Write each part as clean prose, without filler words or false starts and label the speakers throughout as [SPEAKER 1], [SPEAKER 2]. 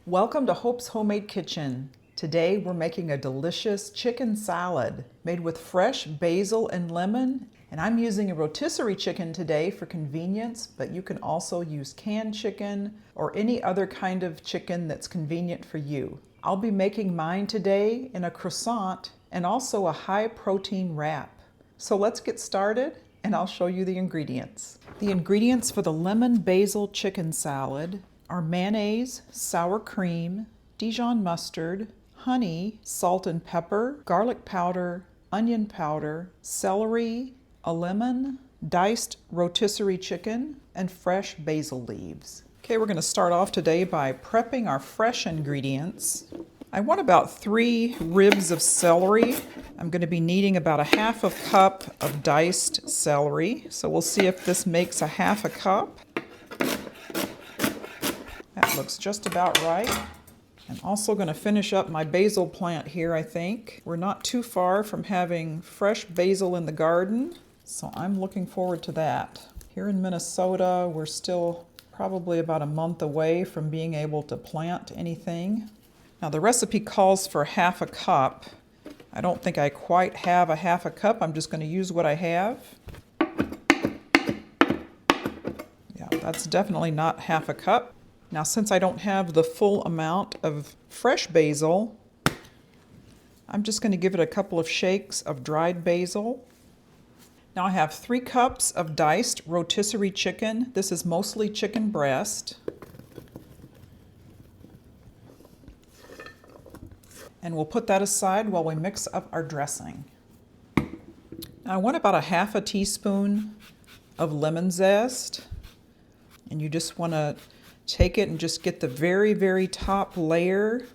[SPEAKER 1] Welcome to Hope's Homemade Kitchen. Today we're making a delicious chicken salad made with fresh basil and lemon. And I'm using a rotisserie chicken today for convenience, but you can also use canned chicken or any other kind of chicken that's convenient for you. I'll be making mine today in a croissant and also a high protein wrap. So let's get started and I'll show you the ingredients. The ingredients for the lemon basil chicken salad are mayonnaise, sour cream, Dijon mustard, honey, salt and pepper, garlic powder, onion powder, celery, a lemon, diced rotisserie chicken, and fresh basil leaves. Okay, we're going to start off today by prepping our fresh ingredients. I want about 3 ribs of celery. I'm going to be needing about a half a cup of diced celery. So we'll see if this makes a half a cup. That looks just about right. I'm also going to finish up my basil plant here, I think. We're not too far from having fresh basil in the garden, so I'm looking forward to that. Here in Minnesota, we're still probably about a month away from being able to plant anything. Now the recipe calls for half a cup. I don't think I quite have a half a cup. I'm just going to use what I have. Yeah, that's definitely not half a cup. Now, since I don't have the full amount of fresh basil, I'm just going to give it a couple of shakes of dried basil. Now I have 3 cups of diced rotisserie chicken. This is mostly chicken breast. And we'll put that aside while we mix up our dressing. Now I want about a half a teaspoon of lemon zest. And you just want to take it and just get the very, very top layer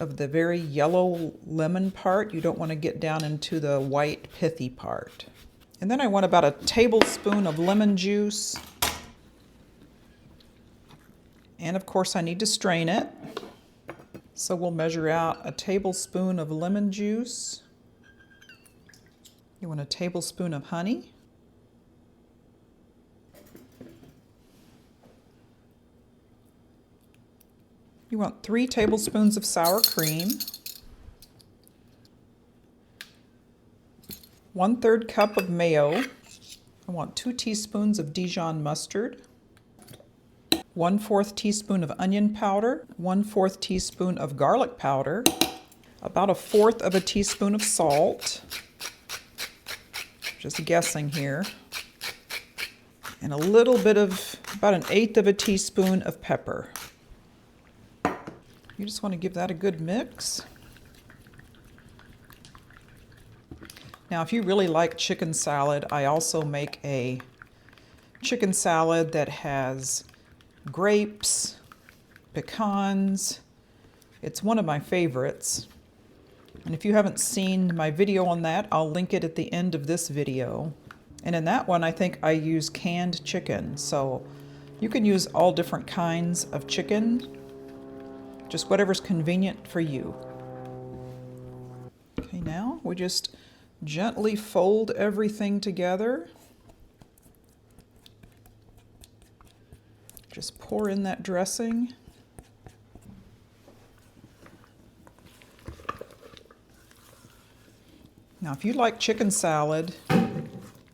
[SPEAKER 1] of the very yellow lemon part. You don't want to get down into the white pithy part. And then I want about a tablespoon of lemon juice. And of course I need to strain it. So we'll measure out a tablespoon of lemon juice. You want a tablespoon of honey. You want 3 tablespoons of sour cream, 1/3 cup of mayo. I want 2 teaspoons of Dijon mustard, 1/4 teaspoon of onion powder, 1/4 teaspoon of garlic powder, about 1/4 of a teaspoon of salt, just guessing here, and a little bit of, about 1/8 of a teaspoon of pepper. You just want to give that a good mix. Now, if you really like chicken salad, I also make a chicken salad that has grapes, pecans. It's one of my favorites. And if you haven't seen my video on that, I'll link it at the end of this video. And in that one, I think I use canned chicken. So you can use all different kinds of chicken. Just whatever's convenient for you. Okay, now we just gently fold everything together. Just pour in that dressing. Now, if you like chicken salad,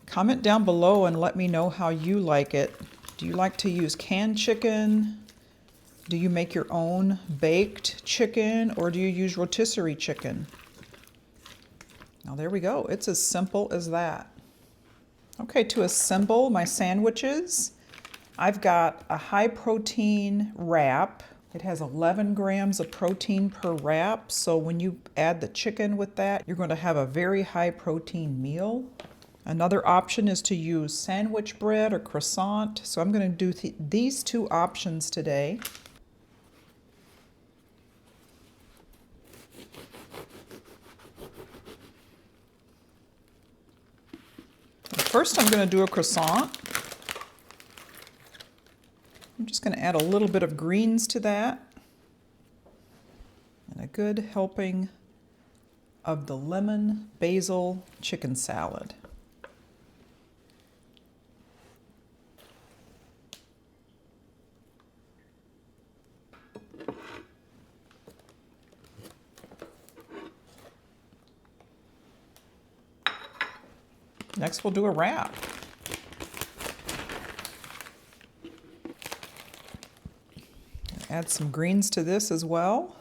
[SPEAKER 1] comment down below and let me know how you like it. Do you like to use canned chicken? Do you make your own baked chicken, or do you use rotisserie chicken? Now there we go. It's as simple as that. Okay, to assemble my sandwiches, I've got a high protein wrap. It has 11 grams of protein per wrap, so when you add the chicken with that, you're going to have a very high protein meal. Another option is to use sandwich bread or croissant, so I'm going to do these 2 options today. First, I'm going to do a croissant. I'm just going to add a little bit of greens to that and a good helping of the lemon basil chicken salad. Next we'll do a wrap. Add some greens to this as well.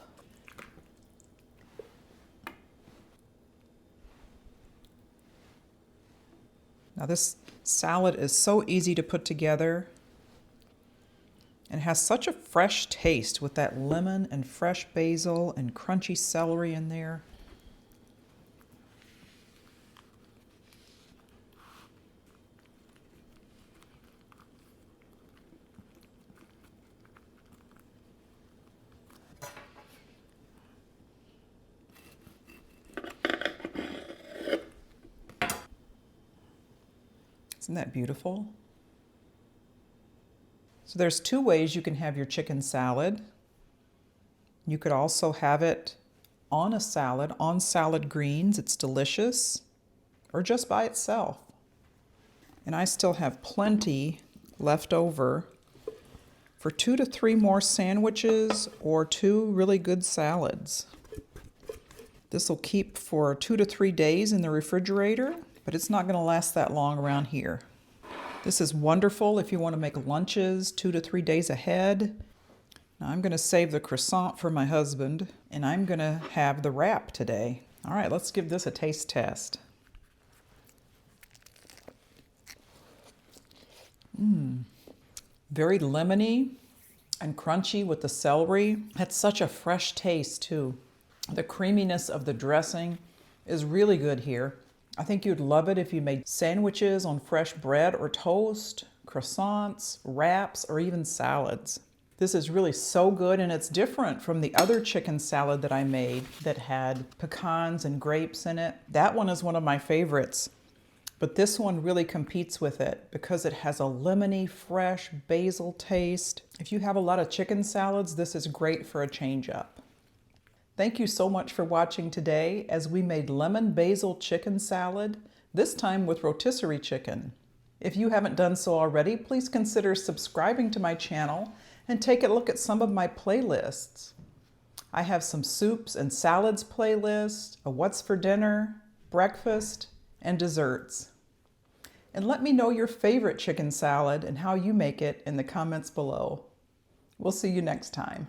[SPEAKER 1] Now this salad is so easy to put together and has such a fresh taste with that lemon and fresh basil and crunchy celery in there. Isn't that beautiful? So there's two ways you can have your chicken salad. You could also have it on a salad, on salad greens. It's delicious. Or just by itself. And I still have plenty left over for 2 to 3 more sandwiches or 2 really good salads. This will keep for 2 to 3 days in the refrigerator, but it's not going to last that long around here. This is wonderful if you want to make lunches 2 to 3 days ahead. Now I'm going to save the croissant for my husband, and I'm going to have the wrap today. All right, let's give this a taste test. Very lemony and crunchy with the celery. That's such a fresh taste too. The creaminess of the dressing is really good here. I think you'd love it if you made sandwiches on fresh bread or toast, croissants, wraps, or even salads. This is really so good, and it's different from the other chicken salad that I made that had pecans and grapes in it. That one is one of my favorites, but this one really competes with it because it has a lemony, fresh basil taste. If you have a lot of chicken salads, this is great for a change up. Thank you so much for watching today as we made lemon basil chicken salad, this time with rotisserie chicken. If you haven't done so already, please consider subscribing to my channel and take a look at some of my playlists. I have some soups and salads playlist, a what's for dinner, breakfast, and desserts. And let me know your favorite chicken salad and how you make it in the comments below. We'll see you next time.